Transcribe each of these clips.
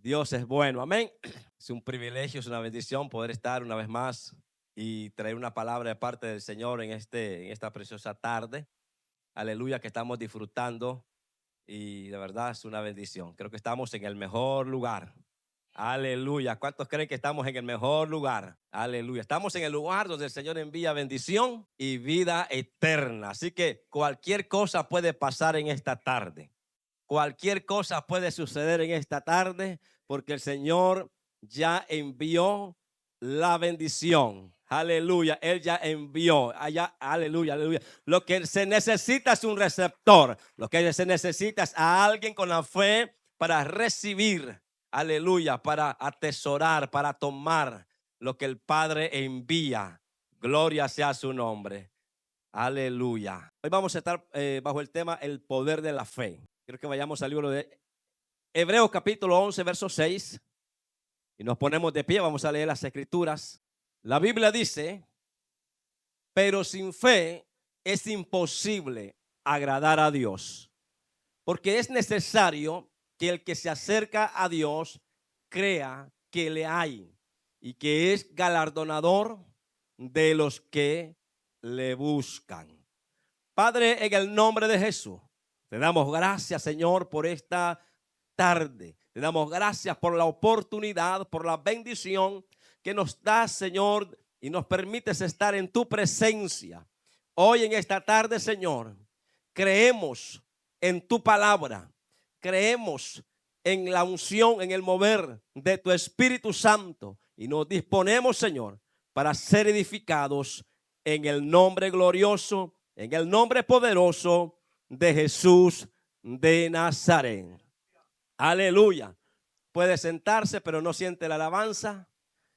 Dios es bueno, amén. Es un privilegio, es una bendición poder estar una vez más y traer una palabra de parte del Señor en esta preciosa tarde. Aleluya, que estamos disfrutando y de verdad es una bendición. Creo que estamos en el mejor lugar. Aleluya. ¿Cuántos creen que estamos en el mejor lugar? Aleluya. Estamos en el lugar donde el Señor envía bendición y vida eterna. Así que cualquier cosa puede pasar en esta tarde. Cualquier cosa puede suceder en esta tarde porque el Señor ya envió la bendición. Aleluya, Él ya envió. Allá, aleluya, aleluya. Lo que se necesita es un receptor. Lo que se necesita es a alguien con la fe para recibir. Aleluya, para atesorar, para tomar lo que el Padre envía. Gloria sea su nombre. Aleluya. Hoy vamos a estar bajo el tema el poder de la fe. Quiero que vayamos al libro de Hebreos capítulo 11, verso 6. Y nos ponemos de pie, vamos a leer las escrituras. La Biblia dice, pero sin fe es imposible agradar a Dios. Porque es necesario que el que se acerca a Dios crea que le hay y que es galardonador de los que le buscan. Padre, en el nombre de Jesús, te damos gracias, Señor, por esta tarde. Te damos gracias por la oportunidad, por la bendición que nos das, Señor, y nos permites estar en tu presencia. Hoy en esta tarde, Señor, creemos en tu palabra. Creemos en la unción, en el mover de tu Espíritu Santo. Y nos disponemos, Señor, para ser edificados en el nombre glorioso, en el nombre poderoso de Jesús de Nazaret. Aleluya. Puede sentarse, pero no siente la alabanza.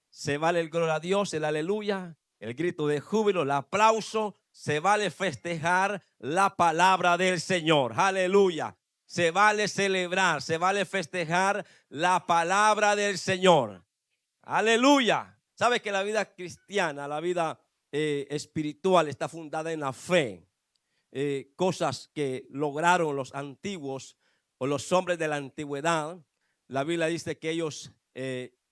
Se vale el gloria a Dios, el aleluya, el grito de júbilo, el aplauso. Se vale festejar la palabra del Señor. Aleluya. Se vale celebrar, se vale festejar la palabra del Señor. Aleluya. ¿Sabe que la vida cristiana, la vida espiritual está fundada en la fe? Cosas que lograron los antiguos o los hombres de la antigüedad. La Biblia dice que ellos,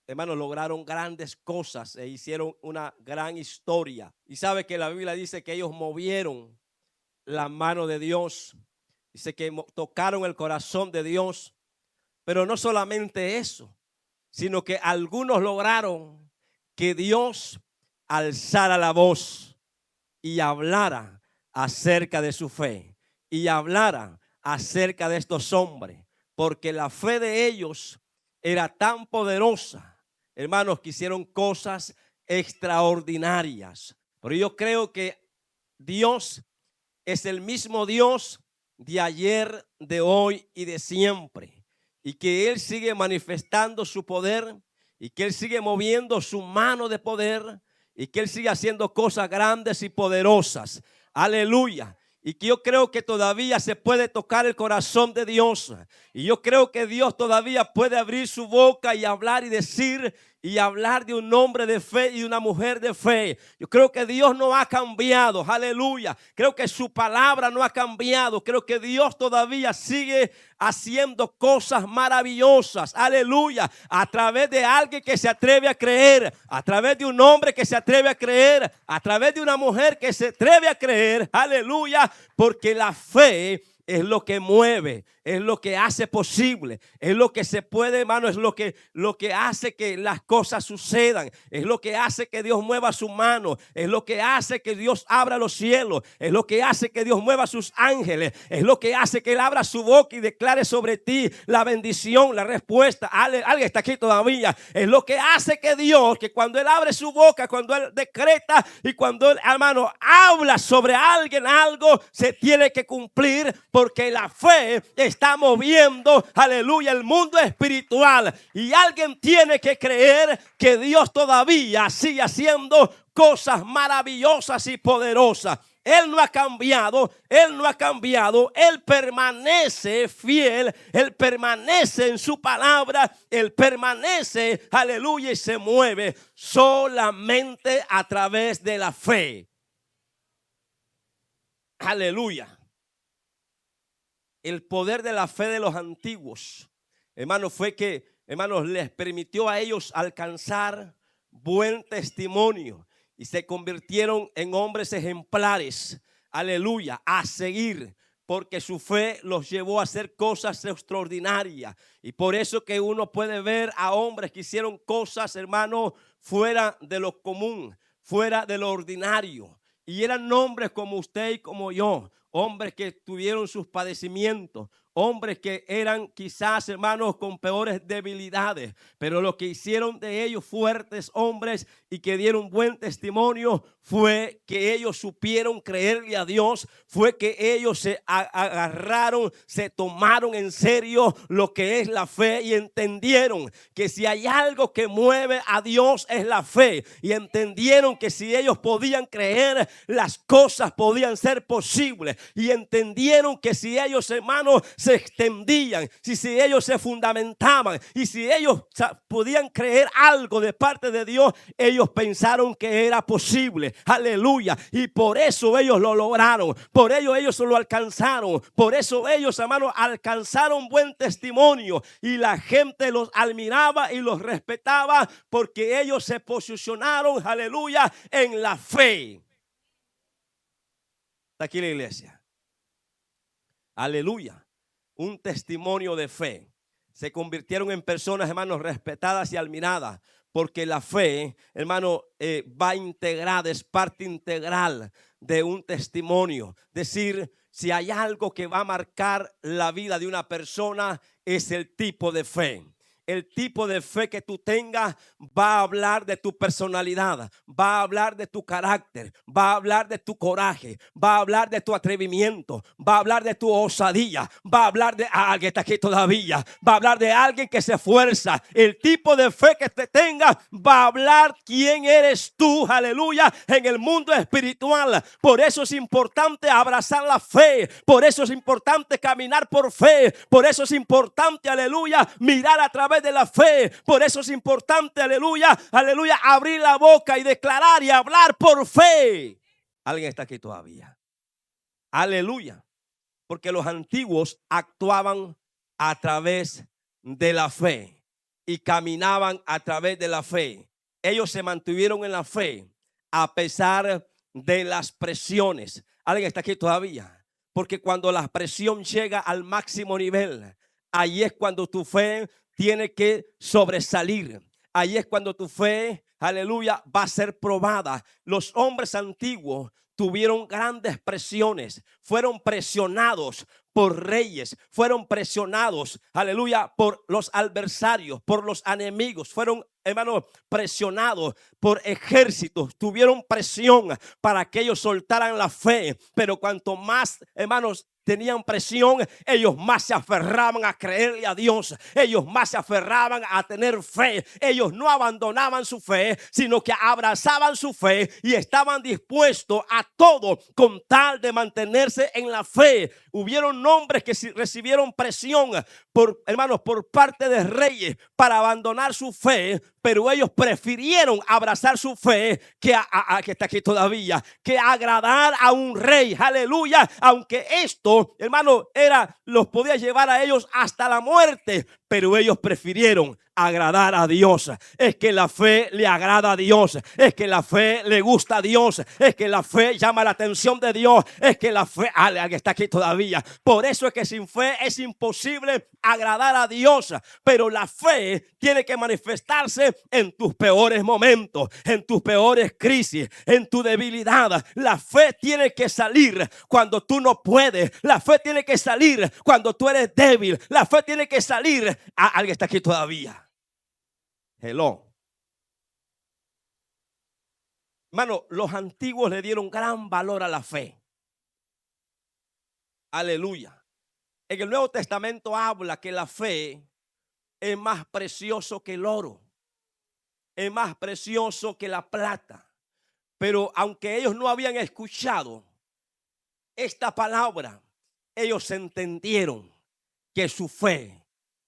hermanos, lograron grandes cosas e hicieron una gran historia. Y sabe que la Biblia dice que ellos movieron la mano de Dios. Dice que tocaron el corazón de Dios. Pero no solamente eso, sino que algunos lograron que Dios alzara la voz y hablara acerca de su fe y hablara acerca de estos hombres, porque la fe de ellos era tan poderosa, hermanos, que hicieron cosas extraordinarias. Pero yo creo que Dios es el mismo Dios de ayer, de hoy y de siempre, y que Él sigue manifestando su poder y que Él sigue moviendo su mano de poder y que Él sigue haciendo cosas grandes y poderosas. Aleluya. Y que yo creo que todavía se puede tocar el corazón de Dios. Y yo creo que Dios todavía puede abrir su boca y hablar y decir y hablar de un hombre de fe y una mujer de fe. Yo creo que Dios no ha cambiado. Aleluya. Creo que su palabra no ha cambiado. Creo que Dios todavía sigue haciendo cosas maravillosas. Aleluya. A través de alguien que se atreve a creer. A través de un hombre que se atreve a creer. A través de una mujer que se atreve a creer. Aleluya. Porque la fe es lo que mueve, es lo que hace posible, es lo que se puede, hermano, es lo que hace que las cosas sucedan, es lo que hace que Dios mueva su mano, es lo que hace que Dios abra los cielos, es lo que hace que Dios mueva sus ángeles, es lo que hace que Él abra su boca y declare sobre ti la bendición, la respuesta. Alguien está aquí todavía. Es lo que hace que Dios, que cuando Él abre su boca, cuando Él decreta y cuando Él, hermano, habla sobre alguien algo, se tiene que cumplir. Porque la fe está moviendo, aleluya, el mundo espiritual. Y alguien tiene que creer que Dios todavía sigue haciendo cosas maravillosas y poderosas. Él no ha cambiado, Él no ha cambiado, Él permanece fiel, Él permanece en su palabra, Él permanece, aleluya, y se mueve solamente a través de la fe. Aleluya. El poder de la fe de los antiguos, hermano, fue que hermanos, les permitió a ellos alcanzar buen testimonio y se convirtieron en hombres ejemplares, aleluya, a seguir, porque su fe los llevó a hacer cosas extraordinarias. Y por eso que uno puede ver a hombres que hicieron cosas, hermanos, fuera de lo común, fuera de lo ordinario. Y eran hombres como usted y como yo, hombres que tuvieron sus padecimientos, hombres que eran quizás, hermanos, con peores debilidades, pero lo que hicieron de ellos fuertes hombres y que dieron buen testimonio fue que ellos supieron creerle a Dios, fue que ellos se agarraron, se tomaron en serio lo que es la fe y entendieron que si hay algo que mueve a Dios es la fe, y entendieron que si ellos podían creer, las cosas podían ser posibles, y entendieron que si ellos, hermanos, se extendían, si ellos se fundamentaban y si ellos podían creer algo de parte de Dios, ellos pensaron que era posible, aleluya, y por eso ellos lo lograron, por ello ellos lo alcanzaron, por eso ellos, hermanos, alcanzaron buen testimonio y la gente los admiraba y los respetaba porque ellos se posicionaron, aleluya, en la fe. Está aquí la iglesia, aleluya. Un testimonio de fe. Se convirtieron en personas, hermanos, respetadas y admiradas, porque la fe, hermano, va integrada, es parte integral de un testimonio. Decir, si hay algo que va a marcar la vida de una persona, es el tipo de fe. El tipo de fe que tú tengas va a hablar de tu personalidad, va a hablar de tu carácter, va a hablar de tu coraje, va a hablar de tu atrevimiento, va a hablar de tu osadía, va a hablar de alguien que está aquí todavía, va a hablar de alguien que se esfuerza. El tipo de fe que te tengas va a hablar quién eres tú, aleluya, en el mundo espiritual. Por eso es importante abrazar la fe, por eso es importante caminar por fe, por eso es importante, aleluya, mirar a través de la fe. Por eso es importante, aleluya, aleluya, abrir la boca y declarar y hablar por fe. Alguien está aquí todavía, aleluya, porque los antiguos actuaban a través de la fe y caminaban a través de la fe. Ellos se mantuvieron en la fe a pesar de las presiones. Alguien está aquí todavía, porque cuando la presión llega al máximo nivel, ahí es cuando tu fe tiene que sobresalir. Ahí es cuando tu fe, aleluya, va a ser probada. Los hombres antiguos tuvieron grandes presiones, fueron presionados por reyes, fueron presionados, aleluya, por los adversarios, por los enemigos, fueron, hermanos, presionados por ejércitos, tuvieron presión para que ellos soltaran la fe, pero cuanto más, hermanos, tenían presión, ellos más se aferraban a creerle a Dios, ellos más se aferraban a tener fe, ellos no abandonaban su fe, sino que abrazaban su fe y estaban dispuestos a todo con tal de mantenerse en la fe. Hubieron hombres que recibieron presión por, hermanos, por parte de reyes para abandonar su fe, pero ellos prefirieron abrazar su fe que está aquí todavía, que agradar a un rey, aleluya, aunque esto, hermano, los podía llevar a ellos hasta la muerte, pero ellos prefirieron agradar a Dios. Es que la fe le agrada a Dios, es que la fe le gusta a Dios, es que la fe llama la atención de Dios, es que la fe, alguien está aquí todavía. Por eso es que sin fe es imposible agradar a Dios, pero la fe tiene que manifestarse en tus peores momentos, en tus peores crisis, en tu debilidad. La fe tiene que salir cuando tú no puedes, la fe tiene que salir cuando tú eres débil, la fe tiene que salir. Alguien está aquí todavía. Hello. Hermano, los antiguos le dieron gran valor a la fe. Aleluya. En el Nuevo Testamento habla que la fe es más precioso que el oro, es más precioso que la plata. Pero aunque ellos no habían escuchado esta palabra, ellos entendieron que su fe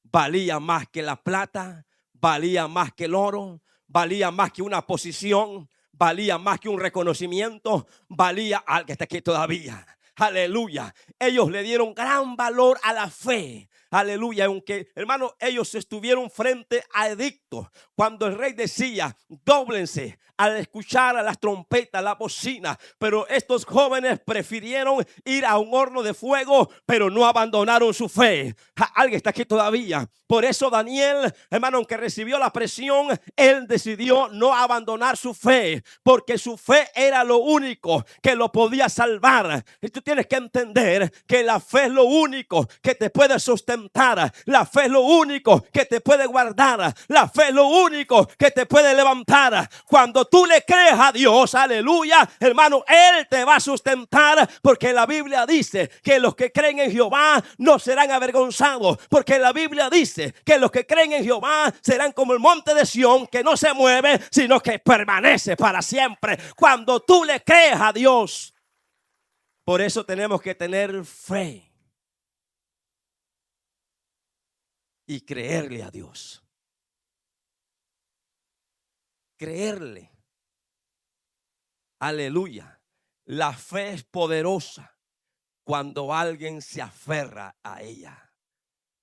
valía más que la plata, valía más que el oro, valía más que una posición, valía más que un reconocimiento, valía al que está aquí todavía. Aleluya. Ellos le dieron gran valor a la fe. aleluya, aunque hermano ellos estuvieron frente a edicto, cuando el rey decía dóblense al escuchar a las trompetas, la bocina, pero estos jóvenes prefirieron ir a un horno de fuego, pero no abandonaron su fe. Alguien está aquí todavía. Por eso Daniel, hermano, aunque recibió la presión, él decidió no abandonar su fe, porque su fe era lo único que lo podía salvar. Y tú tienes que entender que la fe es lo único que te puede sustentar, la fe es lo único que te puede guardar, la fe es lo único que te puede levantar. Cuando tú le crees a Dios, aleluya, hermano, Él te va a sustentar, porque la Biblia dice que los que creen en Jehová no serán avergonzados, porque la Biblia dice que los que creen en Jehová serán como el monte de Sión, que no se mueve, sino que permanece para siempre. Cuando tú le crees a Dios, por eso tenemos que tener fe y creerle a Dios. Creerle. Aleluya. La fe es poderosa cuando alguien se aferra a ella.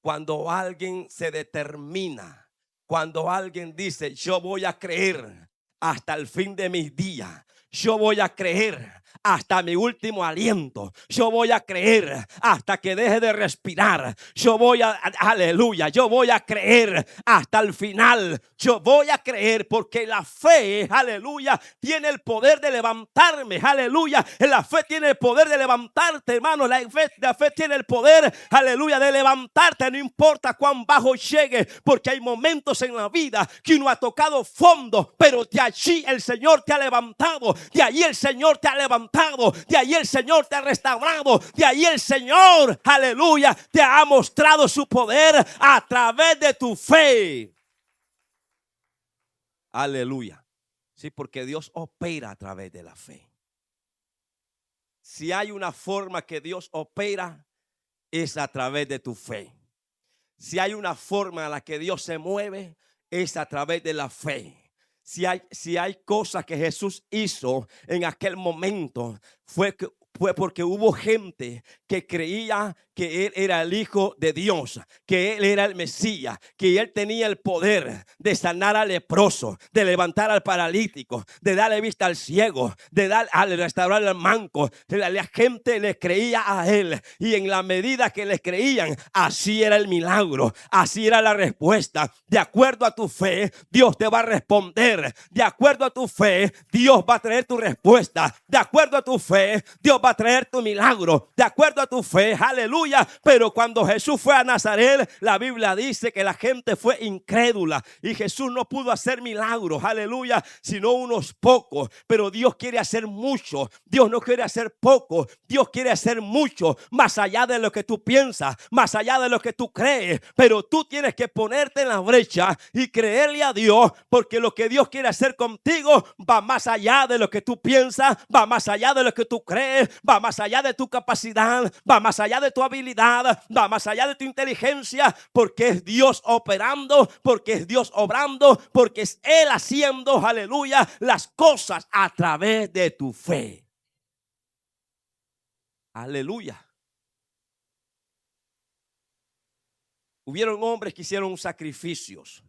Cuando alguien se determina. Cuando alguien dice, yo voy a creer hasta el fin de mis días. Yo voy a creer hasta mi último aliento. Yo voy a creer hasta que deje de respirar. Yo voy a, aleluya, yo voy a creer hasta el final. Yo voy a creer porque la fe, aleluya, tiene el poder de levantarme. Aleluya, la fe tiene el poder de levantarte, hermano. La fe tiene el poder, aleluya, de levantarte. No importa cuán bajo llegue, porque hay momentos en la vida que uno ha tocado fondo, pero de allí el Señor te ha levantado. De ahí el Señor te ha levantado, de ahí el Señor te ha restaurado, de ahí el Señor, aleluya, te ha mostrado su poder a través de tu fe. Aleluya. Sí, porque Dios opera a través de la fe. Si hay una forma que Dios opera, es a través de tu fe. Si hay una forma en la que Dios se mueve, es a través de la fe. Si hay cosas que Jesús hizo en aquel momento, fue porque hubo gente que creía que Él era el Hijo de Dios, que Él era el Mesías, que Él tenía el poder de sanar al leproso, de levantar al paralítico, de darle vista al ciego, de restaurar al manco. La gente le creía a Él, y en la medida que le creían, así era el milagro, así era la respuesta. De acuerdo a tu fe, Dios te va a responder. De acuerdo a tu fe, Dios va a traer tu respuesta. De acuerdo a tu fe, Dios va a traer tu milagro. De acuerdo a tu fe, aleluya. Pero cuando Jesús fue a Nazaret, la Biblia dice que la gente fue incrédula y Jesús no pudo hacer milagros, aleluya, sino unos pocos. Pero Dios quiere hacer mucho. Dios no quiere hacer poco. Dios quiere hacer mucho, más allá de lo que tú piensas, más allá de lo que tú crees. Pero tú tienes que ponerte en la brecha y creerle a Dios, porque lo que Dios quiere hacer contigo va más allá de lo que tú piensas, va más allá de lo que tú crees, va más allá de tu capacidad, va más allá de tu habilidad, va más allá de tu inteligencia, porque es Dios operando, porque es Dios obrando, porque es Él haciendo, aleluya, las cosas a través de tu fe. Aleluya. Hubieron hombres que hicieron sacrificios.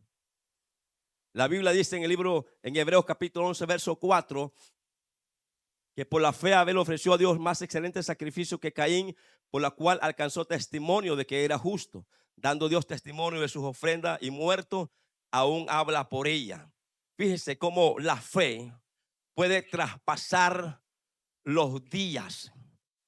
La Biblia dice en el libro, en Hebreos capítulo 11, verso 4, que por la fe Abel ofreció a Dios más excelente sacrificio que Caín, por la cual alcanzó testimonio de que era justo, dando Dios testimonio de sus ofrendas, y muerto aún habla por ella. Fíjese cómo la fe puede traspasar los días,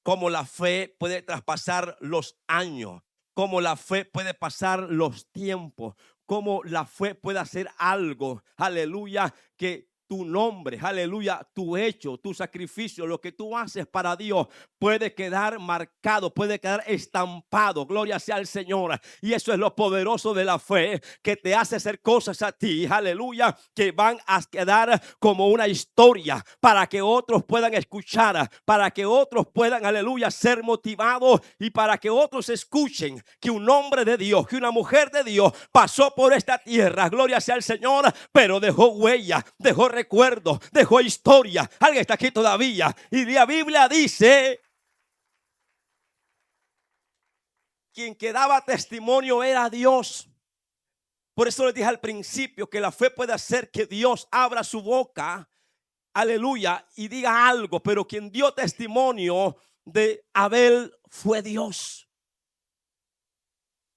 cómo la fe puede traspasar los años, cómo la fe puede pasar los tiempos, cómo la fe puede hacer algo, aleluya, que tu nombre, aleluya, tu hecho, tu sacrificio, lo que tú haces para Dios puede quedar marcado, puede quedar estampado. Gloria sea al Señor. Y eso es lo poderoso de la fe, que te hace hacer cosas a ti, aleluya, que van a quedar como una historia para que otros puedan escuchar, para que otros puedan, aleluya, ser motivados, y para que otros escuchen que un hombre de Dios, que una mujer de Dios pasó por esta tierra, gloria sea al Señor, pero dejó huella, dejó recuerdo, dejó historia. Alguien está aquí todavía. Y la Biblia dice quien que daba testimonio era Dios. Por eso les dije al principio que la fe puede hacer que Dios abra su boca, aleluya, y diga algo, pero quien dio testimonio de Abel fue Dios.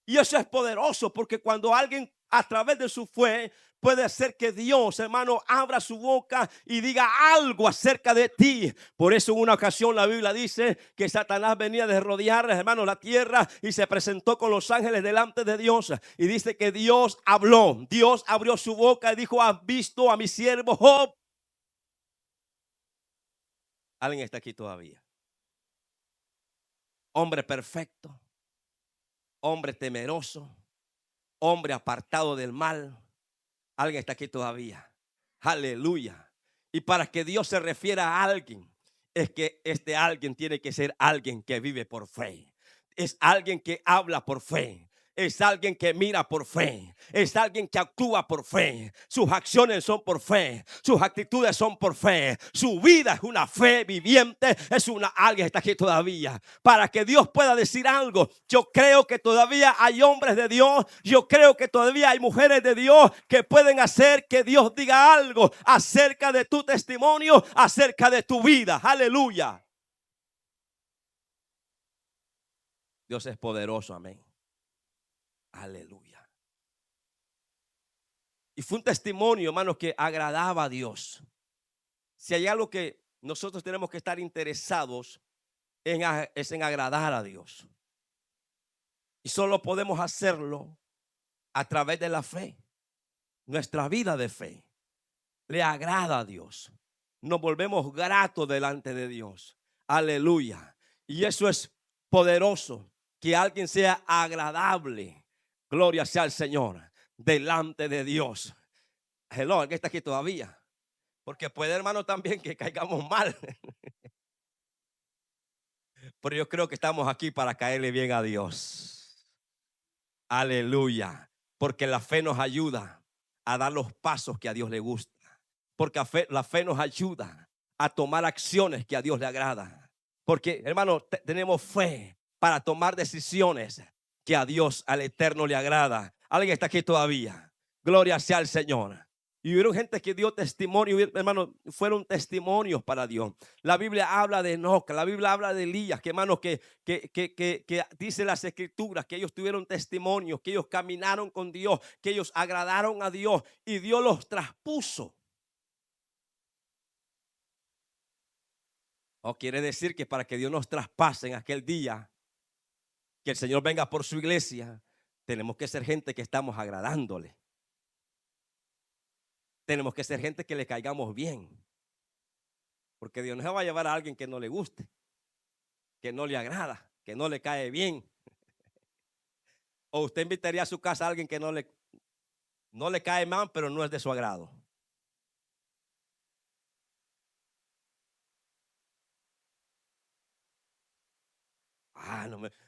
Y eso es poderoso, porque cuando alguien a través de su fe puede hacer que Dios, hermano, abra su boca y diga algo acerca de ti. Por eso en una ocasión la Biblia dice que Satanás venía de rodear, hermano, la tierra y se presentó con los ángeles delante de Dios. Y dice que Dios habló, Dios abrió su boca y dijo: ¿has visto a mi siervo Job? Alguien está aquí todavía. Hombre perfecto, hombre temeroso, hombre apartado del mal. Alguien está aquí todavía. Aleluya. Y para que Dios se refiera a alguien, es que este alguien tiene que ser alguien que vive por fe. Es alguien que habla por fe. Es alguien que mira por fe. Es alguien que actúa por fe. Sus acciones son por fe. Sus actitudes son por fe. Su vida es una fe viviente. Alguien está aquí todavía. Para que Dios pueda decir algo. Yo creo que todavía hay hombres de Dios. Yo creo que todavía hay mujeres de Dios que pueden hacer que Dios diga algo acerca de tu testimonio, acerca de tu vida. Aleluya. Dios es poderoso. Amén. Aleluya. Y fue un testimonio, hermanos, que agradaba a Dios. Si hay algo que nosotros tenemos que estar interesados es en agradar a Dios. Y solo podemos hacerlo a través de la fe. Nuestra vida de fe le agrada a Dios. Nos volvemos gratos delante de Dios. Aleluya. Y eso es poderoso, que alguien sea agradable. Gloria sea al Señor delante de Dios. Hello, ¿alguien está aquí todavía? Porque puede, hermano, también que caigamos mal. Pero yo creo que estamos aquí para caerle bien a Dios. Aleluya. Porque la fe nos ayuda a dar los pasos que a Dios le gusta. Porque la fe nos ayuda a tomar acciones que a Dios le agrada. Porque, hermano, tenemos fe para tomar decisiones que a Dios, al Eterno, le agrada. Alguien está aquí todavía. Gloria sea al Señor. Y hubieron gente que dio testimonio, hermano, fueron testimonios para Dios. La Biblia habla de Enoc, la Biblia habla de Elías, que hermano, que dice las escrituras que ellos tuvieron testimonios, que ellos caminaron con Dios, que ellos agradaron a Dios y Dios los traspuso. O quiere decir que para que Dios nos traspase en aquel día, que el Señor venga por su iglesia, tenemos que ser gente que estamos agradándole. Tenemos que ser gente que le caigamos bien. Porque Dios no se va a llevar a alguien que no le guste, que no le agrada, que no le cae bien. O usted invitaría a su casa a alguien que no le cae mal, pero no es de su agrado.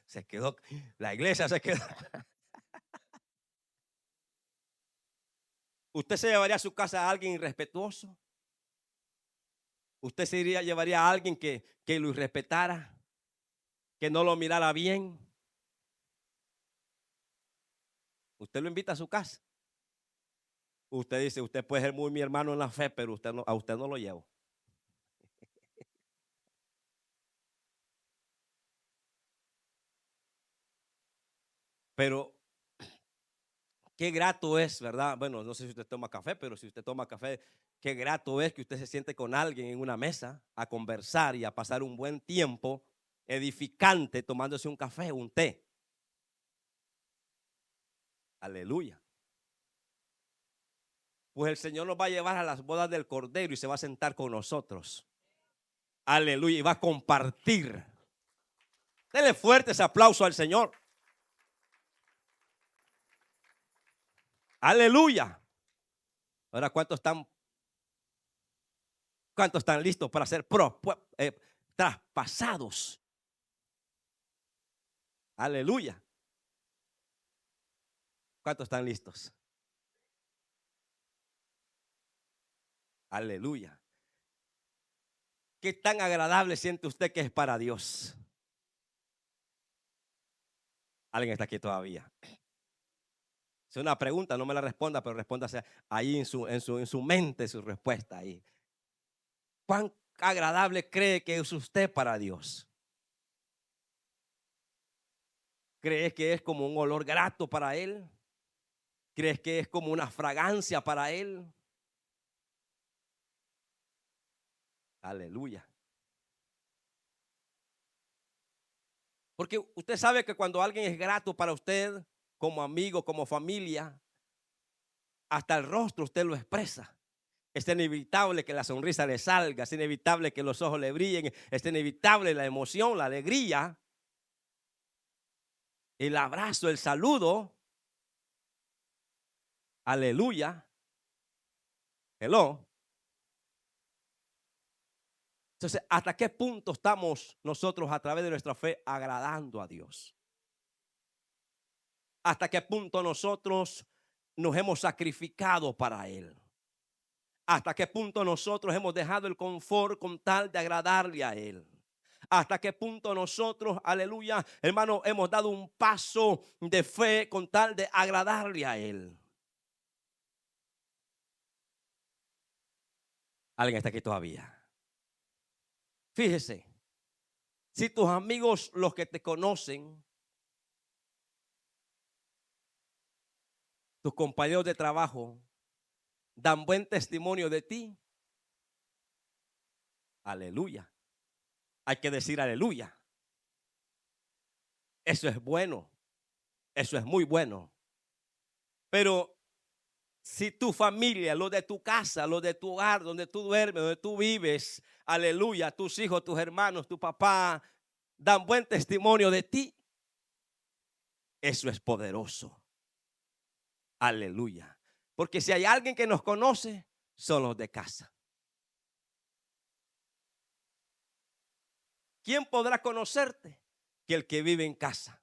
Se quedó, la iglesia se quedó. ¿Usted se llevaría a su casa a alguien irrespetuoso? ¿Usted llevaría a alguien que lo irrespetara, que no lo mirara bien? Usted lo invita a su casa. Usted dice, usted puede ser muy mi hermano en la fe, pero a usted no lo llevo. Pero qué grato es, ¿verdad? Bueno, no sé si usted toma café, pero si usted toma café, qué grato es que usted se siente con alguien en una mesa a conversar y a pasar un buen tiempo edificante tomándose un café, un té. Aleluya. Pues el Señor nos va a llevar a las bodas del Cordero y se va a sentar con nosotros. Aleluya. Y va a compartir. Dele fuerte ese aplauso al Señor. Aleluya. Ahora, ¿cuántos están listos para ser traspasados? Aleluya. ¿Cuántos están listos? Aleluya. ¿Qué tan agradable siente usted que es para Dios? Alguien está aquí todavía. Es una pregunta, no me la responda, pero respóndase ahí en su mente su respuesta ahí. ¿Cuán agradable cree que es usted para Dios? ¿Crees que es como un olor grato para Él? ¿Crees que es como una fragancia para Él? Aleluya. Porque usted sabe que cuando alguien es grato para usted, como amigo, como familia, hasta el rostro usted lo expresa. Es inevitable que la sonrisa le salga, es inevitable que los ojos le brillen, es inevitable la emoción, la alegría, el abrazo, el saludo. Aleluya. Hello. Entonces, ¿hasta qué punto estamos nosotros a través de nuestra fe agradando a Dios? ¿Hasta qué punto nosotros nos hemos sacrificado para Él? ¿Hasta qué punto nosotros hemos dejado el confort con tal de agradarle a Él? ¿Hasta qué punto nosotros, aleluya, hermano, hemos dado un paso de fe con tal de agradarle a Él? Alguien está aquí todavía. Fíjese, si tus amigos, los que te conocen, tus compañeros de trabajo, dan buen testimonio de ti, aleluya. Hay que decir aleluya. Eso es bueno. Eso es muy bueno. Pero si tu familia, lo de tu casa, lo de tu hogar, donde tú duermes, donde tú vives, aleluya, tus hijos, tus hermanos, tu papá, dan buen testimonio de ti, eso es poderoso. Aleluya. Porque si hay alguien que nos conoce, son los de casa. ¿Quién podrá conocerte? Que el que vive en casa.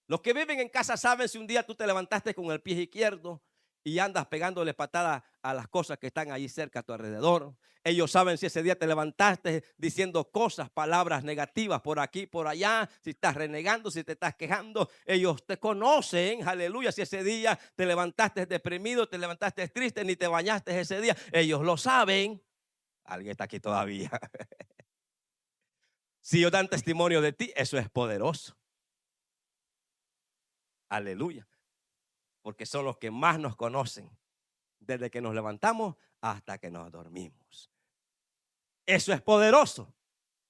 Los que viven en casa saben si un día tú te levantaste con el pie izquierdo y andas pegándole patada a las cosas que están ahí cerca a tu alrededor. Ellos saben si ese día te levantaste diciendo cosas, palabras negativas por aquí, por allá, si estás renegando, si te estás quejando. Ellos te conocen, aleluya, si ese día te levantaste deprimido, te levantaste triste, ni te bañaste ese día. Ellos lo saben. Alguien está aquí todavía. Si ellos dan testimonio de ti, eso es poderoso. Aleluya. Porque son los que más nos conocen, desde que nos levantamos hasta que nos dormimos. Eso es poderoso.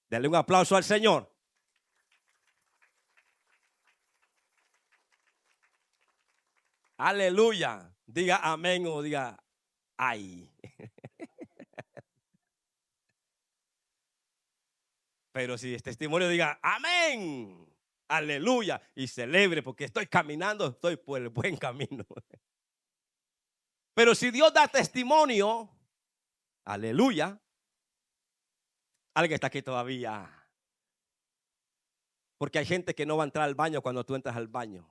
Dale un aplauso al Señor. Aleluya. Diga amén o diga ay. Pero si es testimonio, diga amén. Aleluya. Y celebre porque estoy caminando, estoy por el buen camino. Pero si Dios da testimonio, aleluya. Alguien está aquí todavía. Porque hay gente que no va a entrar al baño cuando tú entras al baño.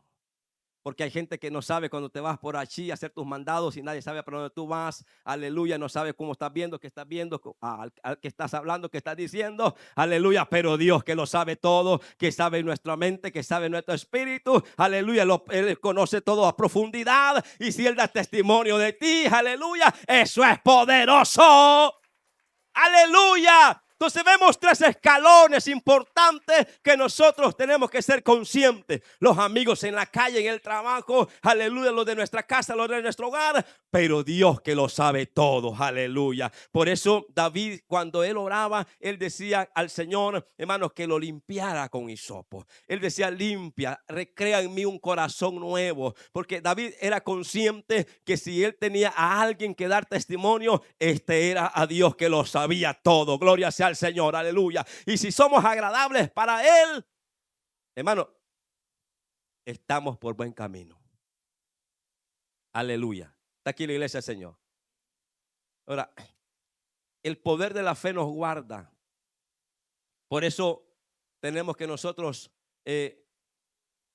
Porque hay gente que no sabe cuando te vas por allí a hacer tus mandados y nadie sabe para dónde tú vas. Aleluya, no sabe cómo estás viendo, qué estás viendo, al que estás hablando, qué estás diciendo. Aleluya, pero Dios que lo sabe todo, que sabe nuestra mente, que sabe nuestro espíritu. Aleluya, Él conoce todo a profundidad. Y si Él da testimonio de ti, aleluya, eso es poderoso. Aleluya. Entonces vemos tres escalones importantes que nosotros tenemos que ser conscientes. Los amigos en la calle, en el trabajo, aleluya, los de nuestra casa, los de nuestro hogar, pero Dios que lo sabe todo, aleluya. Por eso David, cuando él oraba, él decía al Señor, hermanos, que lo limpiara con hisopo. Él decía, limpia, recrea en mí un corazón nuevo, porque David era consciente que si él tenía a alguien que dar testimonio, este era a Dios que lo sabía todo. Gloria sea al Señor, aleluya. Y si somos agradables para Él, hermano, estamos por buen camino. Aleluya. Está aquí la iglesia del Señor. Ahora, el poder de la fe nos guarda. Por eso tenemos que nosotros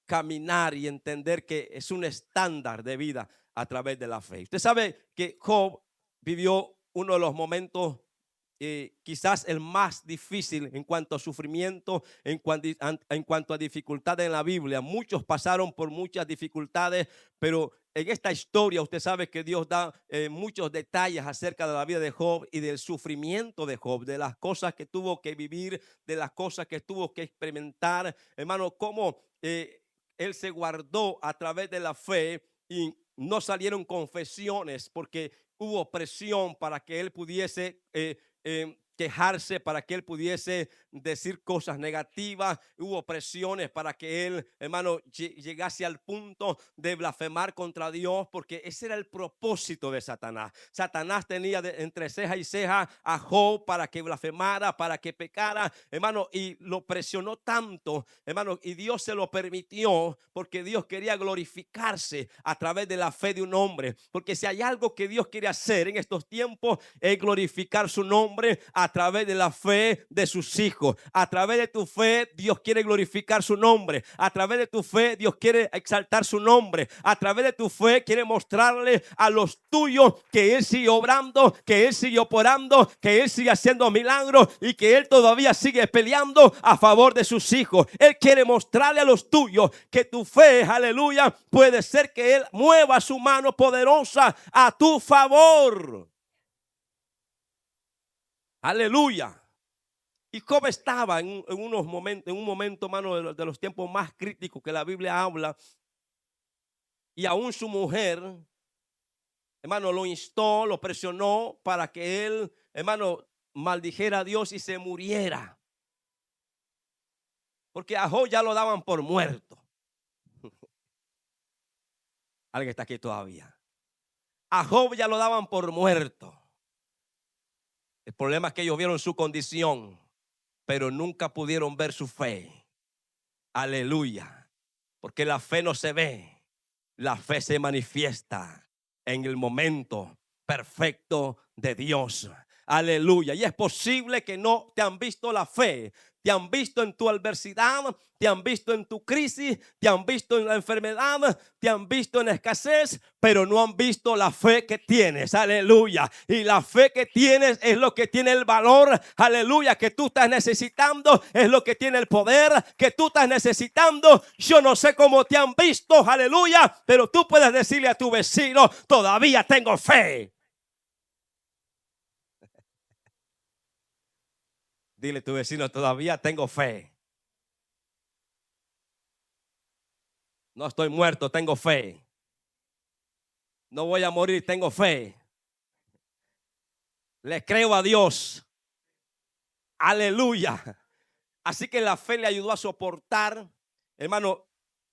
caminar y entender que es un estándar de vida a través de la fe. Usted sabe que Job vivió uno de los momentos quizás el más difícil en cuanto a sufrimiento, en cuanto a dificultades en la Biblia. Muchos pasaron por muchas dificultades, pero en esta historia usted sabe que Dios da muchos detalles acerca de la vida de Job y del sufrimiento de Job, de las cosas que tuvo que vivir, de las cosas que tuvo que experimentar. Hermano, cómo él se guardó a través de la fe y no salieron confesiones porque hubo presión para que él pudiese quejarse, para que él pudiese decir cosas negativas. Hubo presiones para que él, hermano, llegase al punto de blasfemar contra Dios, porque ese era el propósito de Satanás. Satanás tenía entre ceja y ceja a Job para que blasfemara, para que pecara, hermano, y lo presionó tanto, hermano, y Dios se lo permitió porque Dios quería glorificarse a través de la fe de un hombre. Porque si hay algo que Dios quiere hacer en estos tiempos, es glorificar su nombre a través de la fe de sus hijos. A través de tu fe Dios quiere glorificar su nombre. A través de tu fe Dios quiere exaltar su nombre. A través de tu fe quiere mostrarle a los tuyos que Él sigue obrando, que Él sigue operando, que Él sigue haciendo milagros y que Él todavía sigue peleando a favor de sus hijos. Él quiere mostrarle a los tuyos que tu fe, aleluya, puede ser que Él mueva su mano poderosa a tu favor. Aleluya. Y Job estaba en unos momentos, en un momento, hermano, de los tiempos más críticos que la Biblia habla. Y aún su mujer, hermano, lo instó, lo presionó para que él, hermano, maldijera a Dios y se muriera. Porque a Job ya lo daban por muerto. Alguien está aquí todavía. A Job ya lo daban por muerto. El problema es que ellos vieron su condición, pero nunca pudieron ver su fe. Aleluya. Porque la fe no se ve, la fe se manifiesta en el momento perfecto de Dios. Aleluya. Y es posible que no te han visto la fe. Te han visto en tu adversidad, te han visto en tu crisis, te han visto en la enfermedad, te han visto en escasez, pero no han visto la fe que tienes. Aleluya. Y la fe que tienes es lo que tiene el valor. Aleluya. Que tú estás necesitando, es lo que tiene el poder que tú estás necesitando. Yo no sé cómo te han visto. Aleluya. Pero tú puedes decirle a tu vecino: todavía tengo fe. Dile a tu vecino: todavía tengo fe. No estoy muerto, tengo fe. No voy a morir, tengo fe. Le creo a Dios. Aleluya. Así que la fe le ayudó a soportar, hermano,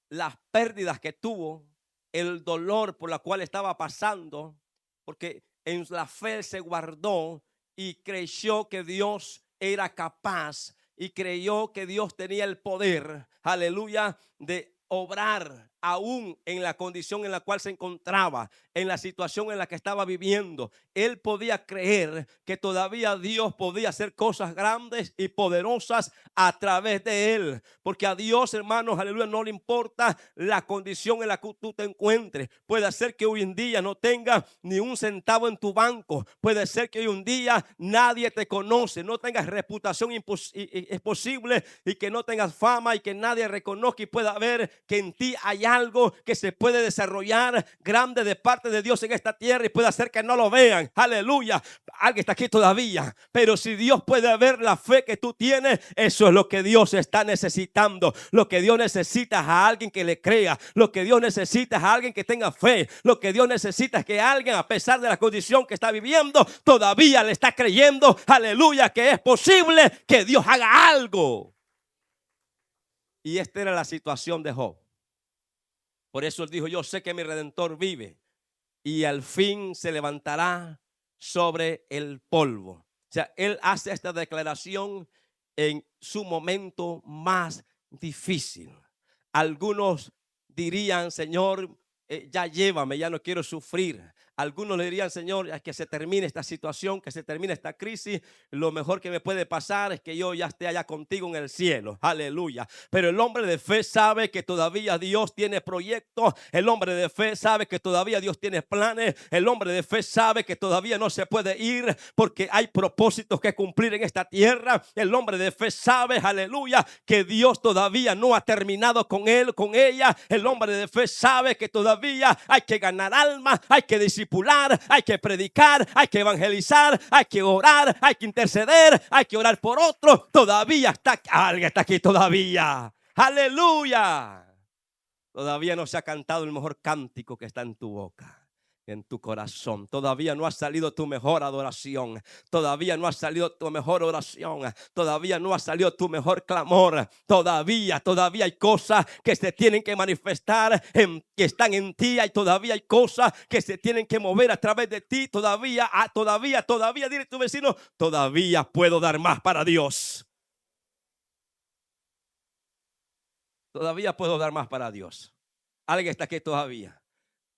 las pérdidas que tuvo, el dolor por la cual estaba pasando, porque en la fe se guardó y creyó que Dios era capaz y creyó que Dios tenía el poder, aleluya, de obrar aún en la condición en la cual se encontraba, en la situación en la que estaba viviendo. Él podía creer que todavía Dios podía hacer cosas grandes y poderosas a través de él, porque a Dios, hermanos, aleluya, no le importa la condición en la que tú te encuentres. Puede ser que hoy en día no tengas ni un centavo en tu banco, puede ser que hoy en día nadie te conoce, no tengas reputación, es posible, y que no tengas fama y que nadie reconozca y pueda ver que en ti hay algo que se puede desarrollar grande de parte de Dios en esta tierra, y puede hacer que no lo vean. Aleluya. Alguien está aquí todavía, pero si Dios puede ver la fe que tú tienes, eso es lo que Dios está necesitando. Lo que Dios necesita es a alguien que le crea. Lo que Dios necesita es a alguien que tenga fe. Lo que Dios necesita es que alguien, a pesar de la condición que está viviendo, todavía le está creyendo, aleluya, que es posible que Dios haga algo. Y esta era la situación de Job. Por eso él dijo: yo sé que mi Redentor vive y al fin se levantará sobre el polvo. O sea, él hace esta declaración en su momento más difícil. Algunos dirían: Señor, ya llévame, ya no quiero sufrir. Algunos le dirían, Señor, que se termine esta situación, que se termine esta crisis. Lo mejor que me puede pasar es que yo ya esté allá contigo en el cielo. Aleluya. Pero el hombre de fe sabe que todavía Dios tiene proyectos. El hombre de fe sabe que todavía Dios tiene planes. El hombre de fe sabe que todavía no se puede ir porque hay propósitos que cumplir en esta tierra. El hombre de fe sabe, aleluya, que Dios todavía no ha terminado con él, con ella. El hombre de fe sabe que todavía hay que ganar almas, hay que discipular, hay que predicar, hay que evangelizar, hay que orar, hay que interceder, hay que orar por otro. Todavía alguien está aquí todavía. Aleluya. Todavía no se ha cantado el mejor cántico que está en tu boca, en tu corazón. Todavía no ha salido tu mejor adoración. Todavía no ha salido tu mejor oración. Todavía no ha salido tu mejor clamor. Todavía hay cosas que se tienen que manifestar, que están en ti. Todavía hay cosas que se tienen que mover a través de ti. Todavía, dile a tu vecino, todavía puedo dar más para Dios. Todavía puedo dar más para Dios. Alguien está aquí todavía.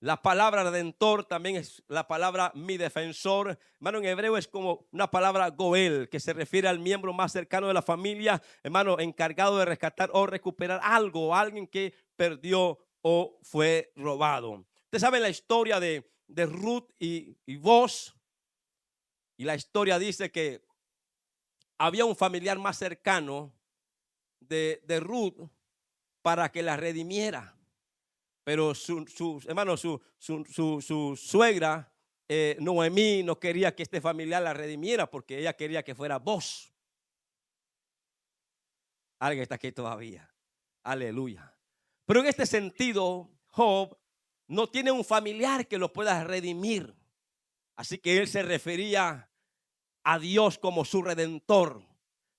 La palabra redentor también es la palabra mi defensor. Hermano, en hebreo es como una palabra goel, que se refiere al miembro más cercano de la familia, hermano, encargado de rescatar o recuperar algo, o alguien que perdió o fue robado. Ustedes saben la historia de Ruth y Boaz. Y la historia dice que había un familiar más cercano de Ruth para que la redimiera. Pero su suegra, Noemí, no quería que este familiar la redimiera porque ella quería que fuera Boaz. Alguien está aquí todavía. Aleluya. Pero en este sentido, Job no tiene un familiar que lo pueda redimir. Así que él se refería a Dios como su redentor.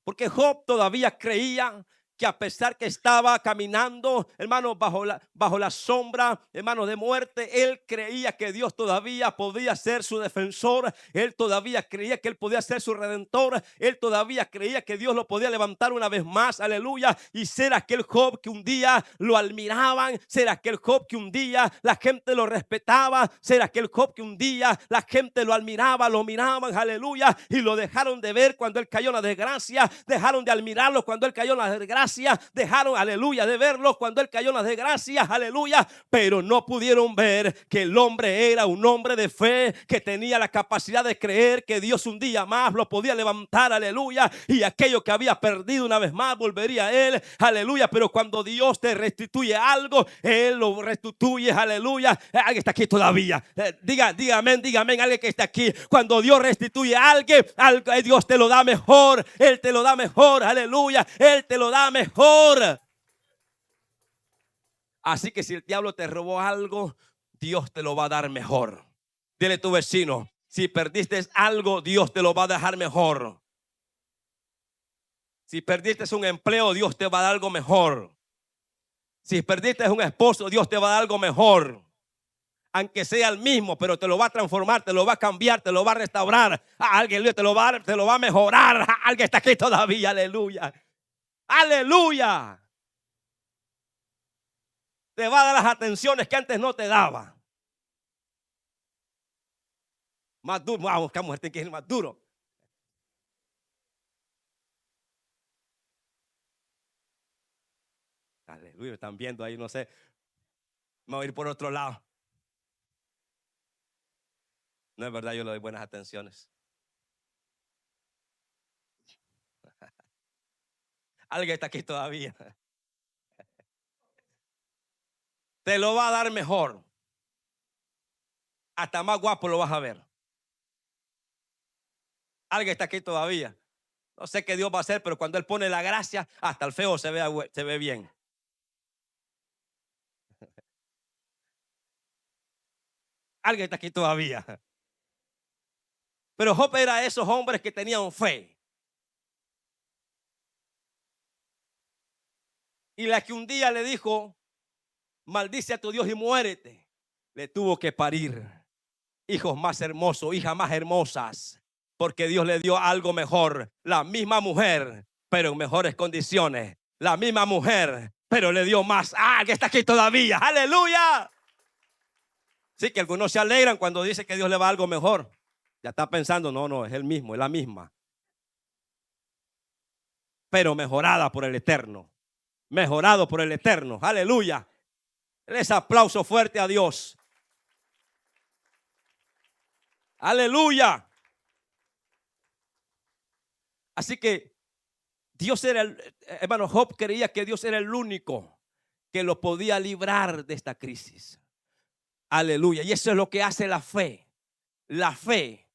Porque Job todavía creía que a pesar que estaba caminando, hermano, bajo la sombra, hermano, de muerte, él creía que Dios todavía podía ser su defensor. Él todavía creía que él podía ser su redentor. Él todavía creía que Dios lo podía levantar una vez más, aleluya, y ser aquel Job que un día lo admiraban, ser aquel Job que un día la gente lo respetaba, ser aquel Job que un día la gente lo admiraba, lo miraban, aleluya, y lo dejaron de ver cuando él cayó en la desgracia, dejaron de admirarlo cuando él cayó en la desgracia, dejaron, aleluya, de verlo cuando él cayó en las desgracias, aleluya, pero no pudieron ver que el hombre era un hombre de fe, que tenía la capacidad de creer que Dios un día más lo podía levantar, aleluya, y aquello que había perdido una vez más volvería a él, aleluya. Pero cuando Dios te restituye algo, él lo restituye, aleluya. Alguien está aquí todavía, diga amén, alguien que está aquí. Cuando Dios restituye a alguien, Dios te lo da mejor, él te lo da mejor, aleluya, él te lo da mejor. Así que si el diablo te robó algo, Dios te lo va a dar mejor. Dile a tu vecino, si perdiste algo, Dios te lo va a dejar mejor. Si perdiste un empleo, Dios te va a dar algo mejor. Si perdiste un esposo, Dios te va a dar algo mejor. Aunque sea el mismo, pero te lo va a transformar, te lo va a cambiar, te lo va a restaurar. Alguien te lo va a mejorar. Alguien está aquí todavía, aleluya. Aleluya. Te va a dar las atenciones que antes no te daba. Más duro. Vamos, que mujer tiene que ir más duro. Aleluya, me están viendo ahí, no sé. Me voy a ir por otro lado. No es verdad, yo le doy buenas atenciones. Alguien está aquí todavía. Te lo va a dar mejor. Hasta más guapo lo vas a ver. Alguien está aquí todavía. No sé qué Dios va a hacer, pero cuando Él pone la gracia, hasta el feo se ve bien. Alguien está aquí todavía. Pero Job era esos hombres que tenían fe. Y la que un día le dijo, maldice a tu Dios y muérete, le tuvo que parir hijos más hermosos, hijas más hermosas, porque Dios le dio algo mejor. La misma mujer, pero en mejores condiciones. La misma mujer, pero le dio más. Que está aquí todavía. Aleluya. Sí, que algunos se alegran cuando dice que Dios le va a algo mejor. Ya está pensando, no, es el mismo, es la misma. Pero mejorada por el Eterno. Mejorado por el Eterno. Aleluya. Ese aplauso fuerte a Dios. Aleluya. Así que Dios era hermano, Job creía que Dios era el único que lo podía librar de esta crisis. Aleluya. Y eso es lo que hace la fe. La fe,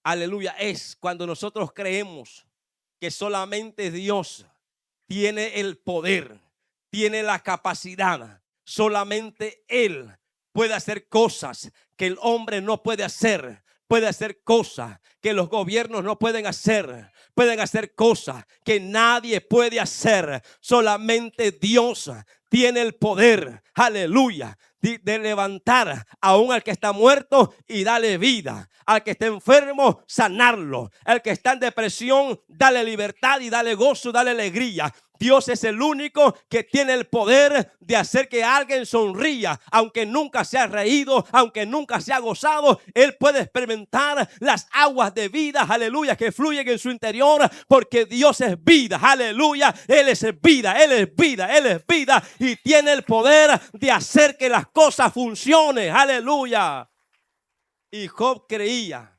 aleluya, es cuando nosotros creemos que solamente Dios tiene el poder, tiene la capacidad. Solamente Él puede hacer cosas que el hombre no puede hacer. Puede hacer cosas que los gobiernos no pueden hacer. Pueden hacer cosas que nadie puede hacer. Solamente Dios tiene el poder, aleluya, de levantar aún al que está muerto y darle vida. Al que está enfermo, sanarlo. Al que está en depresión, darle libertad y darle gozo, darle alegría. Dios es el único que tiene el poder de hacer que alguien sonría, aunque nunca se ha reído, aunque nunca se ha gozado. Él puede experimentar las aguas de vida, aleluya, que fluyen en su interior, porque Dios es vida, aleluya. Él es vida, Él es vida, Él es vida y tiene el poder de hacer que las cosas funcionen, aleluya. Y Job creía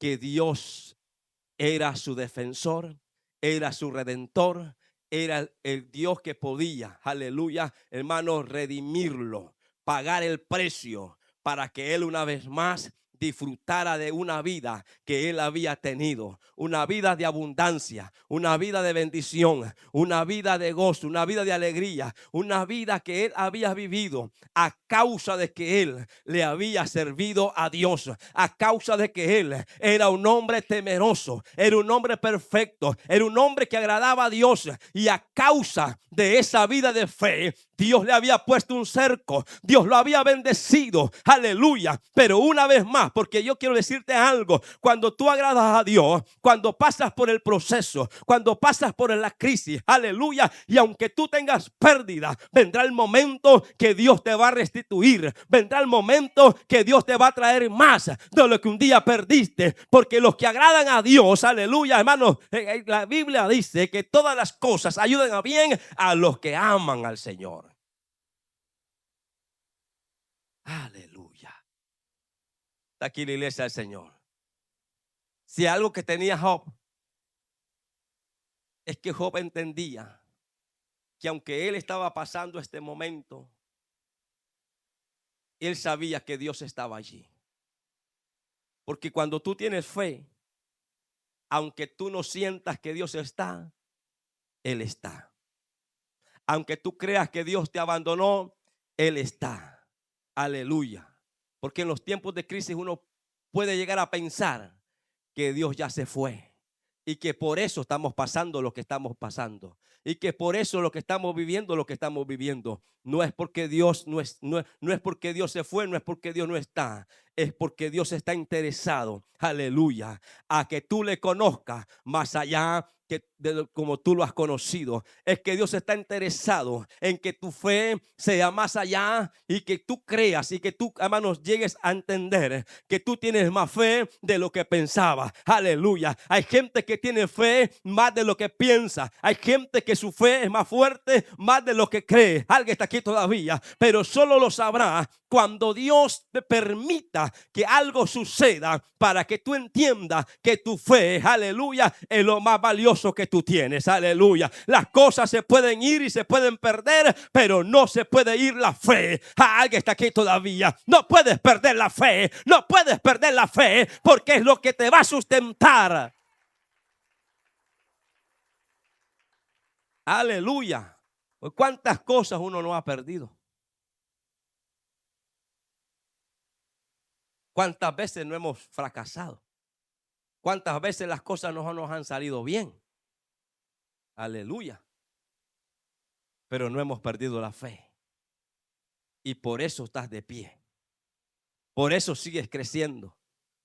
que Dios era su defensor, era su redentor, era el Dios que podía, aleluya, hermano, redimirlo, pagar el precio para que él una vez más disfrutara de una vida que él había tenido, una vida de abundancia, una vida de bendición, una vida de gozo, una vida de alegría, una vida que él había vivido a causa de que él le había servido a Dios, a causa de que él era un hombre temeroso, era un hombre perfecto, era un hombre que agradaba a Dios, y a causa de esa vida de fe, Dios le había puesto un cerco, Dios lo había bendecido, aleluya. Pero una vez más, porque yo quiero decirte algo, cuando tú agradas a Dios, cuando pasas por el proceso, cuando pasas por la crisis, aleluya, y aunque tú tengas pérdida, vendrá el momento que Dios te va a restituir, vendrá el momento que Dios te va a traer más de lo que un día perdiste, porque los que agradan a Dios, aleluya, hermanos, la Biblia dice que todas las cosas ayudan a bien a los que aman al Señor. Aleluya. Está aquí la iglesia del Señor. Si algo que tenía Job es que Job entendía que aunque él estaba pasando este momento, él sabía que Dios estaba allí. Porque cuando tú tienes fe, aunque tú no sientas que Dios está, Él está. Aunque tú creas que Dios te abandonó, Él está. Aleluya. Porque en los tiempos de crisis uno puede llegar a pensar que Dios ya se fue y que por eso estamos pasando lo que estamos pasando, y que por eso lo que estamos viviendo, lo que estamos viviendo. No es porque Dios no es porque Dios se fue, no es porque Dios no está, es porque Dios está interesado, aleluya, a que tú le conozcas más allá que como tú lo has conocido. Es que Dios está interesado en que tu fe sea más allá y que tú creas y que tú, hermanos, llegues a entender que tú tienes más fe de lo que pensaba. Aleluya. Hay gente que tiene fe más de lo que piensa. Hay gente que su fe es más fuerte, más de lo que cree. Alguien está aquí todavía, pero solo lo sabrá cuando Dios te permita que algo suceda para que tú entiendas que tu fe, aleluya, es lo más valioso que tú tienes, aleluya. Las cosas se pueden ir y se pueden perder, pero no se puede ir la fe. Alguien está aquí todavía. No puedes perder la fe, no puedes perder la fe, porque es lo que te va a sustentar. Aleluya. ¿Cuántas cosas uno no ha perdido? ¿Cuántas veces no hemos fracasado? ¿Cuántas veces las cosas no nos han salido bien? Aleluya. Pero no hemos perdido la fe. Y por eso estás de pie. Por eso sigues creciendo.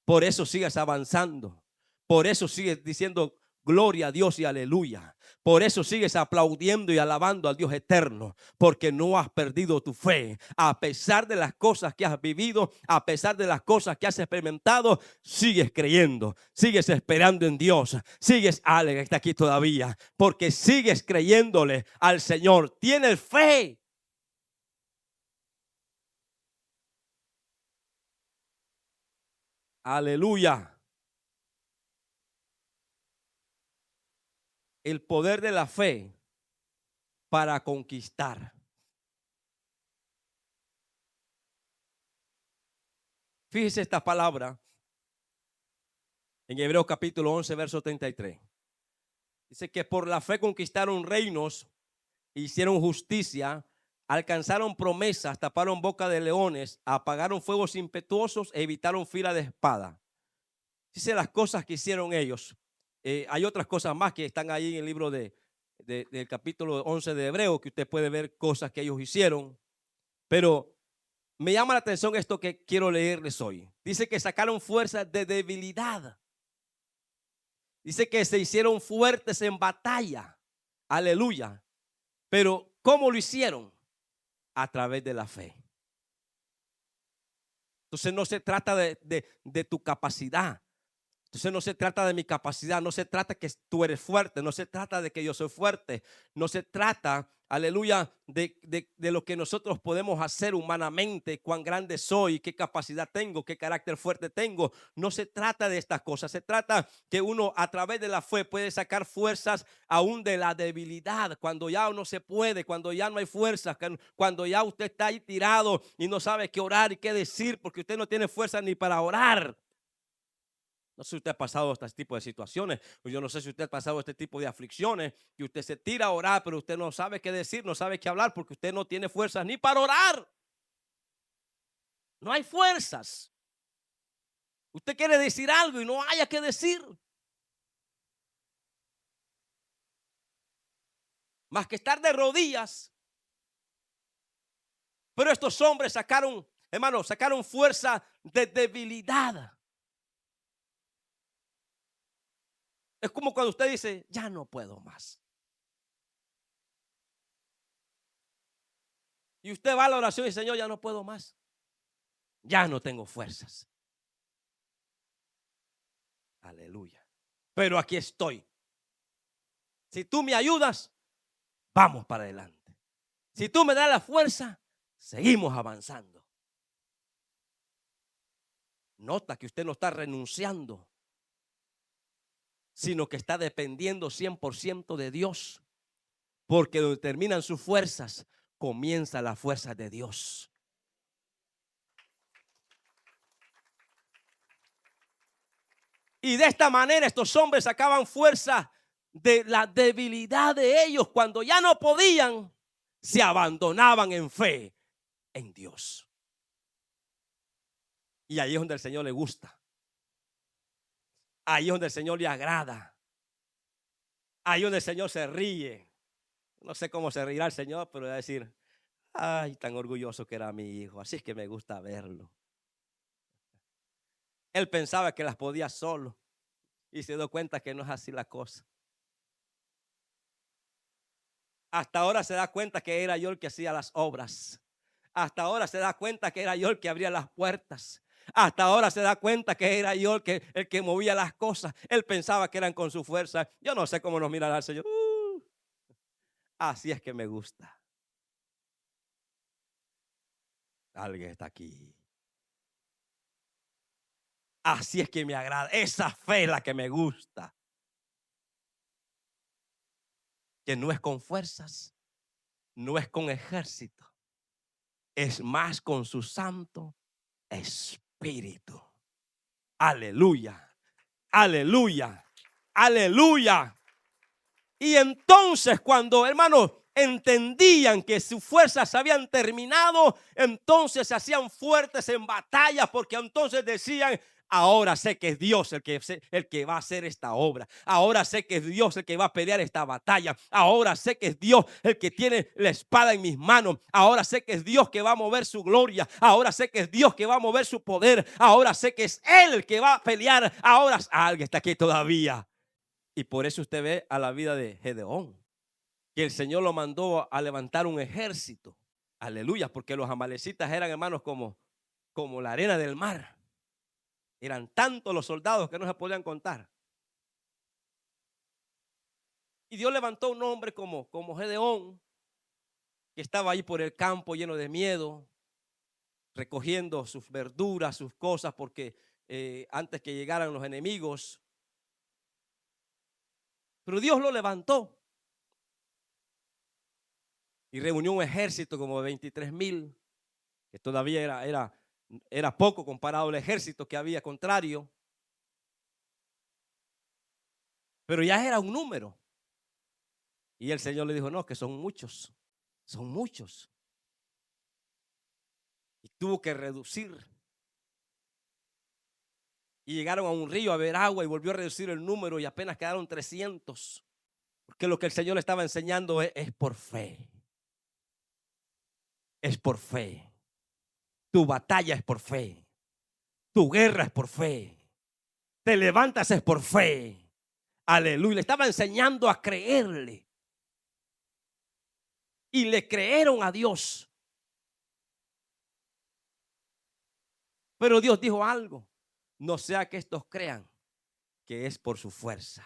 Por eso sigues avanzando. Por eso sigues diciendo, Gloria a Dios y aleluya. Por eso sigues aplaudiendo y alabando al Dios eterno, porque no has perdido tu fe. A pesar de las cosas que has vivido, a pesar de las cosas que has experimentado, sigues creyendo, sigues esperando en Dios, sigues, que está aquí todavía, porque sigues creyéndole al Señor. Tienes fe. Aleluya. El poder de la fe para conquistar. Fíjese esta palabra en Hebreos capítulo 11, verso 33. Dice que por la fe conquistaron reinos, hicieron justicia, alcanzaron promesas, taparon boca de leones, apagaron fuegos impetuosos e evitaron fila de espada. Dice las cosas que hicieron ellos. Hay otras cosas más que están ahí en el libro del capítulo 11 de Hebreos, que usted puede ver cosas que ellos hicieron. Pero me llama la atención esto que quiero leerles hoy. Dice que sacaron fuerzas de debilidad. Dice que se hicieron fuertes en batalla. Aleluya. Pero ¿cómo lo hicieron? A través de la fe. Entonces no se trata de tu capacidad. Entonces no se trata de mi capacidad, no se trata que tú eres fuerte, no se trata de que yo soy fuerte, no se trata, aleluya, de lo que nosotros podemos hacer humanamente, cuán grande soy, qué capacidad tengo, qué carácter fuerte tengo. No se trata de estas cosas, se trata que uno a través de la fe puede sacar fuerzas aún de la debilidad, cuando ya no se puede, cuando ya no hay fuerzas, cuando ya usted está ahí tirado y no sabe qué orar y qué decir, porque usted no tiene fuerza ni para orar. No sé si usted ha pasado este tipo de situaciones, o yo no sé si usted ha pasado este tipo de aflicciones, que usted se tira a orar, pero usted no sabe qué decir, no sabe qué hablar, porque usted no tiene fuerzas ni para orar. No hay fuerzas. Usted quiere decir algo y no haya que decir. Más que estar de rodillas. Pero estos hombres sacaron, hermano, sacaron fuerza de debilidad. Es como cuando usted dice, ya no puedo más. Y usted va a la oración y dice, Señor, ya no puedo más. Ya no tengo fuerzas. Aleluya. Pero aquí estoy. Si tú me ayudas, vamos para adelante. Si tú me das la fuerza, seguimos avanzando. Nota que usted no está renunciando, sino que está dependiendo 100% de Dios. Porque donde terminan sus fuerzas, comienza la fuerza de Dios. Y de esta manera estos hombres sacaban fuerza de la debilidad de ellos. Cuando ya no podían, se abandonaban en fe en Dios. Y ahí es donde el Señor le gusta. Ahí es donde el Señor le agrada. Ahí es donde el Señor se ríe. No sé cómo se reirá el Señor, pero va a decir, ay, tan orgulloso que era mi hijo. Así es que me gusta verlo. Él pensaba que las podía solo y se dio cuenta que no es así la cosa. Hasta ahora se da cuenta que era yo el que hacía las obras. Hasta ahora se da cuenta que era yo el que abría las puertas. Hasta ahora se da cuenta que era yo el que movía las cosas. Él pensaba que eran con su fuerza. Yo no sé cómo nos mirará el Señor. Así es que me gusta. Alguien está aquí. Así es que me agrada. Esa fe es la que me gusta. Que no es con fuerzas, no es con ejército, es más con su Santo Espíritu. Aleluya, aleluya, aleluya. Y entonces cuando, hermanos, entendían que sus fuerzas habían terminado, entonces se hacían fuertes en batalla, porque entonces decían, ahora sé que es Dios el que va a hacer esta obra. Ahora sé que es Dios el que va a pelear esta batalla. Ahora sé que es Dios el que tiene la espada en mis manos. Ahora sé que es Dios que va a mover su gloria. Ahora sé que es Dios que va a mover su poder. Ahora sé que es Él el que va a pelear. Ahora alguien está aquí todavía. Y por eso usted ve a la vida de Gedeón, que el Señor lo mandó a levantar un ejército. Aleluya, porque los amalecitas eran, hermanos, como la arena del mar. Eran tantos los soldados que no se podían contar. Y Dios levantó un hombre como Gedeón, que estaba ahí por el campo lleno de miedo, recogiendo sus verduras, sus cosas, porque antes que llegaran los enemigos. Pero Dios lo levantó y reunió un ejército como de 23,000, que todavía era poco comparado al ejército que había contrario. Pero ya era un número. Y el Señor le dijo, no, que son muchos, son muchos. Y tuvo que reducir. Y llegaron a un río a ver agua y volvió a reducir el número y apenas quedaron 300. Porque lo que el Señor le estaba enseñando es por fe. Es por fe. Tu batalla es por fe. Tu guerra es por fe. Te levantas es por fe. Aleluya. Le estaba enseñando a creerle. Y le creyeron a Dios. Pero Dios dijo algo. No sea que estos crean que es por su fuerza.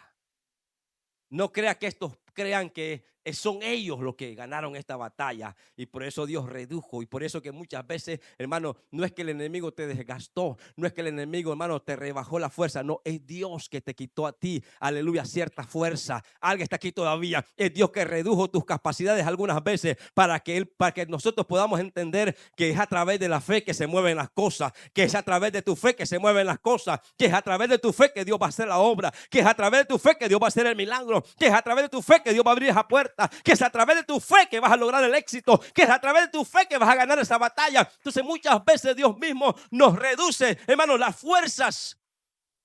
No crea que estos crean que son ellos los que ganaron esta batalla. Y por eso Dios redujo. Y por eso que muchas veces, hermano, no es que el enemigo te desgastó. No es que el enemigo, hermano, te rebajó la fuerza. No, es Dios que te quitó a ti, aleluya, cierta fuerza. Alguien está aquí todavía. Es Dios que redujo tus capacidades algunas veces para que nosotros podamos entender que es a través de la fe que se mueven las cosas. Que es a través de tu fe que se mueven las cosas. Que es a través de tu fe que Dios va a hacer la obra. Que es a través de tu fe que Dios va a hacer el milagro. Que es a través de tu fe que Dios va a abrir esa puerta. Que es a través de tu fe que vas a lograr el éxito, que es a través de tu fe que vas a ganar esa batalla. Entonces muchas veces Dios mismo nos reduce, hermano, las fuerzas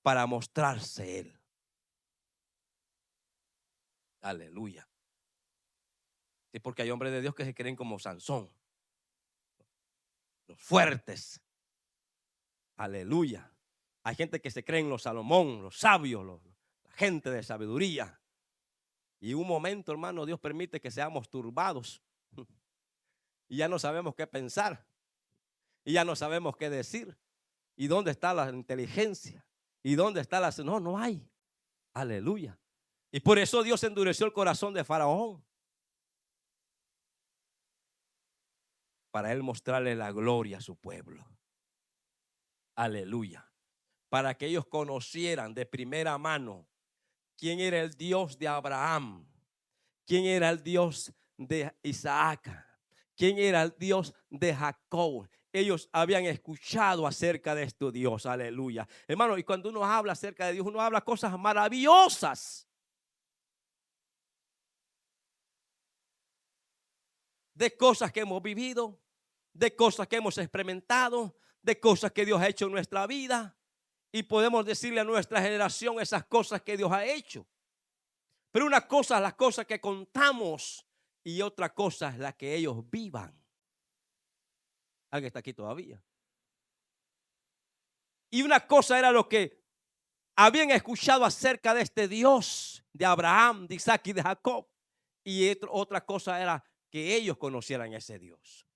para mostrarse Él. Aleluya. Sí, porque hay hombres de Dios que se creen como Sansón, los fuertes. Aleluya. Hay gente que se cree en los Salomón, los sabios, la gente de sabiduría. Y un momento, hermano, Dios permite que seamos turbados. Y ya no sabemos qué pensar. Y ya no sabemos qué decir. ¿Y dónde está la inteligencia? ¿Y dónde está la... No hay. Aleluya. Y por eso Dios endureció el corazón de Faraón. Para él mostrarle la gloria a su pueblo. Aleluya. Para que ellos conocieran de primera mano quién era el Dios de Abraham, quién era el Dios de Isaac, quién era el Dios de Jacob. Ellos habían escuchado acerca de este Dios, aleluya. Hermano, y cuando uno habla acerca de Dios, uno habla cosas maravillosas. De cosas que hemos vivido, de cosas que hemos experimentado, de cosas que Dios ha hecho en nuestra vida. Y podemos decirle a nuestra generación esas cosas que Dios ha hecho. Pero una cosa es las cosas que contamos y otra cosa es la que ellos vivan. Alguien está aquí todavía. Y una cosa era lo que habían escuchado acerca de este Dios de Abraham, de Isaac y de Jacob. Y otra cosa era que ellos conocieran a ese Dios.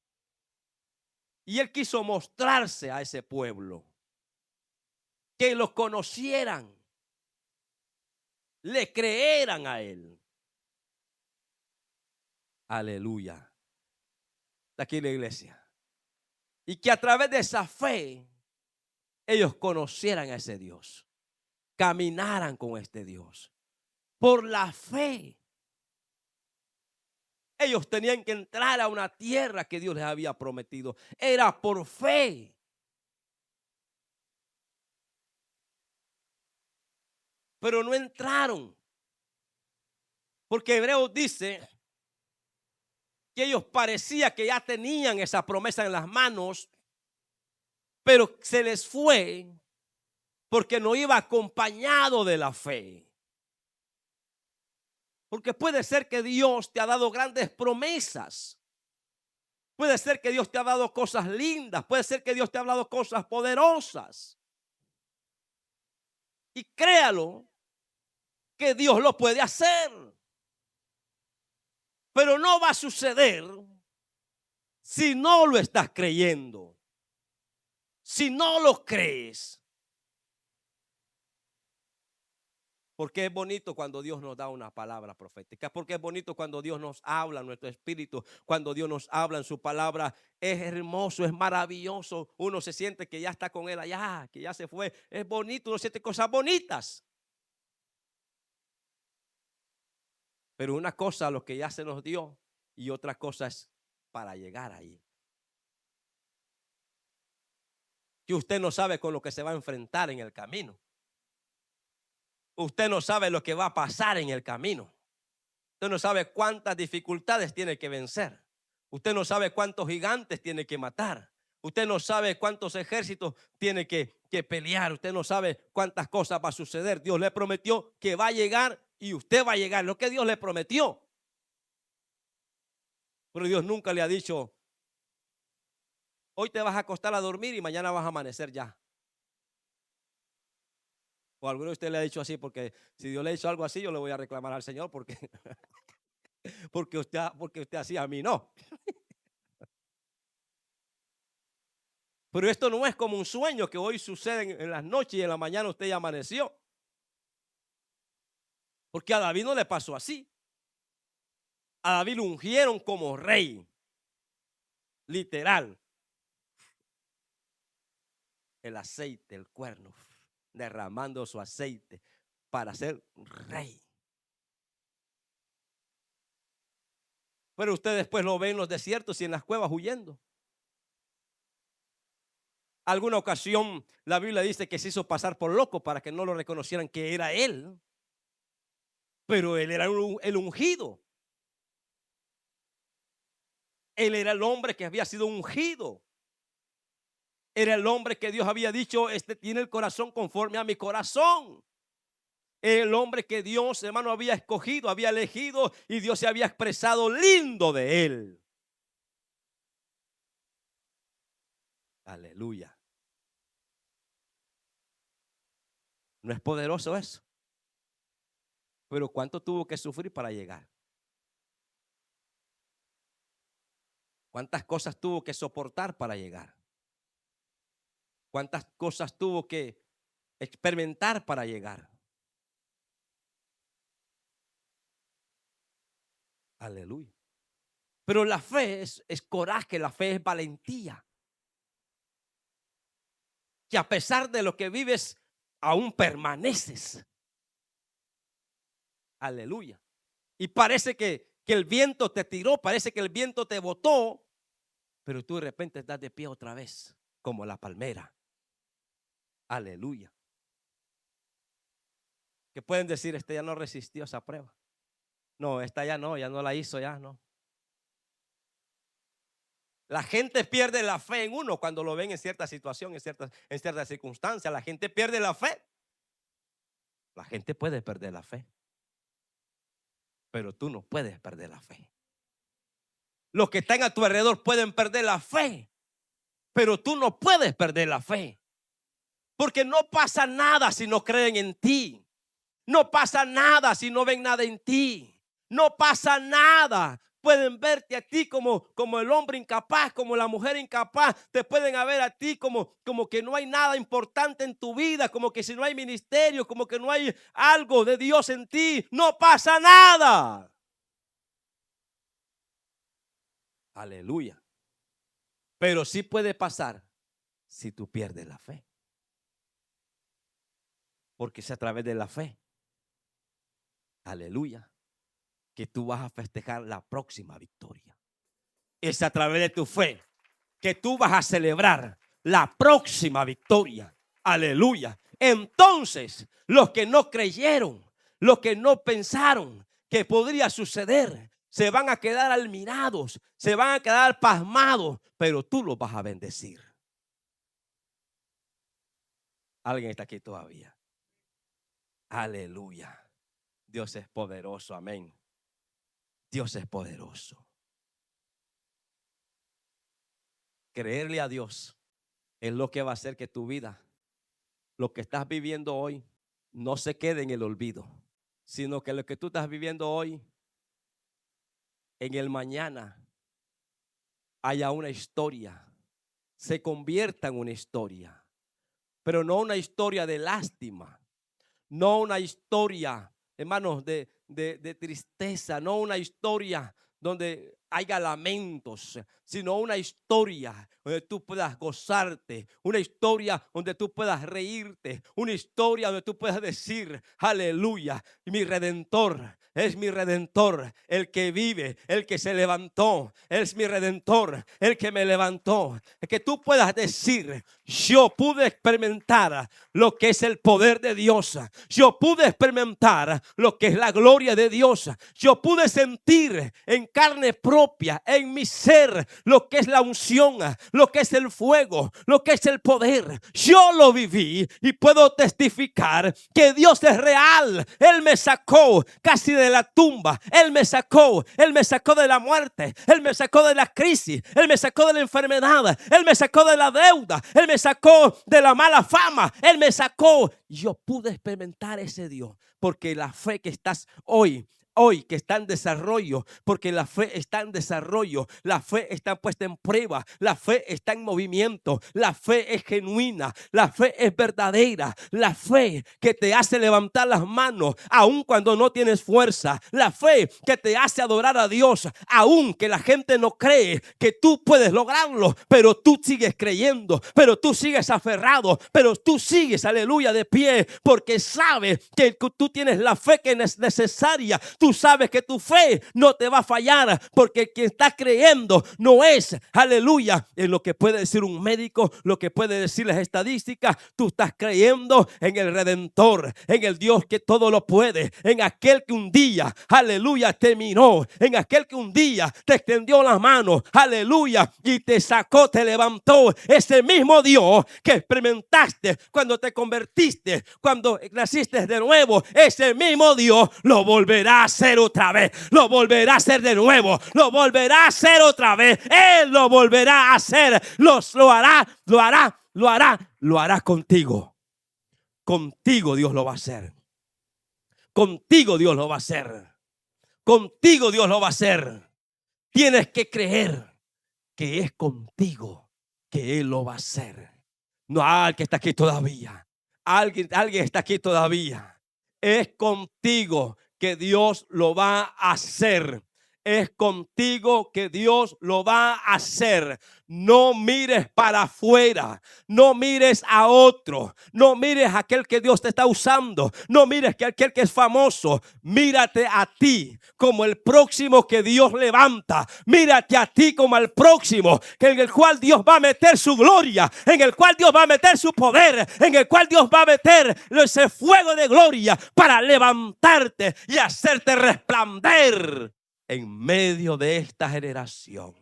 Y él quiso mostrarse a ese pueblo, que los conocieran, le creyeran a él. Aleluya. Está aquí la iglesia. Y que a través de esa fe ellos conocieran a ese Dios, caminaran con este Dios. Por la fe. Ellos tenían que entrar a una tierra que Dios les había prometido. Era por fe. Pero no entraron. Porque Hebreos dice que ellos parecía que ya tenían esa promesa en las manos, pero se les fue porque no iba acompañado de la fe. Porque puede ser que Dios te ha dado grandes promesas. Puede ser que Dios te ha dado cosas lindas. Puede ser que Dios te ha dado cosas poderosas. Y créalo. que Dios lo puede hacer. Pero no va a suceder si no lo estás creyendo. Si no lo crees. Porque es bonito cuando Dios nos da una palabra profética. Porque es bonito cuando Dios nos habla en nuestro espíritu. Cuando Dios nos habla en su palabra. Es hermoso, es maravilloso. Uno se siente que ya está con Él allá, que ya se fue. Es bonito, uno siente cosas bonitas. Pero una cosa lo que ya se nos dio y otra cosa es para llegar ahí. Que usted no sabe con lo que se va a enfrentar en el camino. Usted no sabe lo que va a pasar en el camino. Usted no sabe cuántas dificultades tiene que vencer. Usted no sabe cuántos gigantes tiene que matar. Usted no sabe cuántos ejércitos tiene que pelear. Usted no sabe cuántas cosas va a suceder. Dios le prometió que va a llegar y usted va a llegar. Lo que Dios le prometió. Pero Dios nunca le ha dicho, hoy te vas a acostar a dormir y mañana vas a amanecer ya. O alguno de ustedes le ha dicho así, porque si Dios le ha dicho algo así, yo le voy a reclamar al Señor porque, porque usted así, a mí no. Pero esto no es como un sueño que hoy sucede en las noches y en la mañana usted ya amaneció. Porque a David no le pasó así. A David lo ungieron como rey. Literal. El aceite, el cuerno, derramando su aceite para ser rey. Pero usted después lo ve en los desiertos y en las cuevas huyendo. Alguna ocasión la Biblia dice que se hizo pasar por loco para que no lo reconocieran que era él. Pero él era el ungido. Él era el hombre que había sido ungido. Era el hombre que Dios había dicho, este tiene el corazón conforme a mi corazón. El hombre que Dios, hermano, había escogido, había elegido y Dios se había expresado lindo de él. Aleluya. ¿No es poderoso eso? Pero ¿cuánto tuvo que sufrir para llegar? ¿Cuántas cosas tuvo que soportar para llegar? ¿Cuántas cosas tuvo que experimentar para llegar? Aleluya. Pero la fe es coraje, la fe es valentía. Que a pesar de lo que vives, aún permaneces. Aleluya. Y parece que el viento te tiró, parece que el viento te botó, pero tú de repente estás de pie otra vez, como la palmera. Aleluya. Que pueden decir, este ya no resistió esa prueba. No, esta ya no la hizo, ya no. La gente pierde la fe en uno cuando lo ven en cierta situación, en ciertas circunstancias. La gente pierde la fe. La gente puede perder la fe, pero tú no puedes perder la fe. Los que están a tu alrededor pueden perder la fe, pero tú no puedes perder la fe. Porque no pasa nada si no creen en ti. No pasa nada si no ven nada en ti. No pasa nada. Pueden verte a ti como el hombre incapaz, como la mujer incapaz. Te pueden ver a ti como que no hay nada importante en tu vida, como que si no hay ministerio, como que no hay algo de Dios en ti. No pasa nada. Aleluya. Pero sí puede pasar si tú pierdes la fe. Porque es a través de la fe. Aleluya. Que tú vas a festejar la próxima victoria. Es a través de tu fe que tú vas a celebrar la próxima victoria. Aleluya. Entonces, los que no creyeron, los que no pensaron que podría suceder, se van a quedar admirados, se van a quedar pasmados, pero tú los vas a bendecir. Alguien está aquí todavía. Aleluya. Dios es poderoso, amén. Dios es poderoso. Creerle a Dios es lo que va a hacer que tu vida, lo que estás viviendo hoy, no se quede en el olvido. sino que lo que tú estás viviendo hoy, en el mañana haya una historia, se convierta en una historia, pero no una historia de lástima, no una historia, hermanos, de tristeza, no una historia donde haya lamentos, sino una historia donde tú puedas gozarte, una historia donde tú puedas reírte, una historia donde tú puedas decir, aleluya, mi redentor. Es mi redentor, el que vive, el que se levantó. Es mi redentor, el que me levantó. Es que tú puedas decir, yo pude experimentar lo que es el poder de Dios. Yo pude experimentar lo que es la gloria de Dios. Yo pude sentir en carne propia, en mi ser, lo que es la unción, lo que es el fuego, lo que es el poder. Yo lo viví y puedo testificar que Dios es real. Él me sacó casi de la tumba. Él me sacó de la muerte. Él me sacó de la crisis. Él me sacó de la enfermedad. Él me sacó de la deuda. Él me sacó de la mala fama. Él me sacó. Yo pude experimentar ese Dios porque la fe que estás hoy que está en desarrollo, porque la fe está en desarrollo, la fe está puesta en prueba, la fe está en movimiento, la fe es genuina, la fe es verdadera, la fe que te hace levantar las manos aun cuando no tienes fuerza, la fe que te hace adorar a Dios aun que la gente no cree que tú puedes lograrlo, pero tú sigues creyendo, pero tú sigues aferrado, pero tú sigues, aleluya, de pie, porque sabes que tú tienes la fe que es necesaria. Tú sabes que tu fe no te va a fallar, porque quien está creyendo no es, aleluya, en lo que puede decir un médico, lo que puede decir las estadísticas. Tú estás creyendo en el Redentor, en el Dios que todo lo puede, en aquel que un día, aleluya, te miró, en aquel que un día te extendió la mano, aleluya, y te sacó, te levantó. Ese mismo Dios que experimentaste cuando te convertiste, cuando naciste de nuevo, ese mismo Dios lo volverá a hacer otra vez, lo volverá a hacer de nuevo, lo volverá a hacer otra vez. Él lo volverá a hacer, lo hará contigo. Contigo Dios lo va a hacer. Contigo Dios lo va a hacer. Contigo Dios lo va a hacer. Tienes que creer que es contigo que Él lo va a hacer. No, alguien está aquí todavía. Alguien está aquí todavía. Es contigo que Dios lo va a hacer. Es contigo que Dios lo va a hacer. No mires para afuera, no mires a otro, no mires a aquel que Dios te está usando, no mires que aquel que es famoso. Mírate a ti como el próximo que Dios levanta. Mírate a ti como el próximo en el cual Dios va a meter su gloria, en el cual Dios va a meter su poder, en el cual Dios va a meter ese fuego de gloria para levantarte y hacerte resplandecer en medio de esta generación.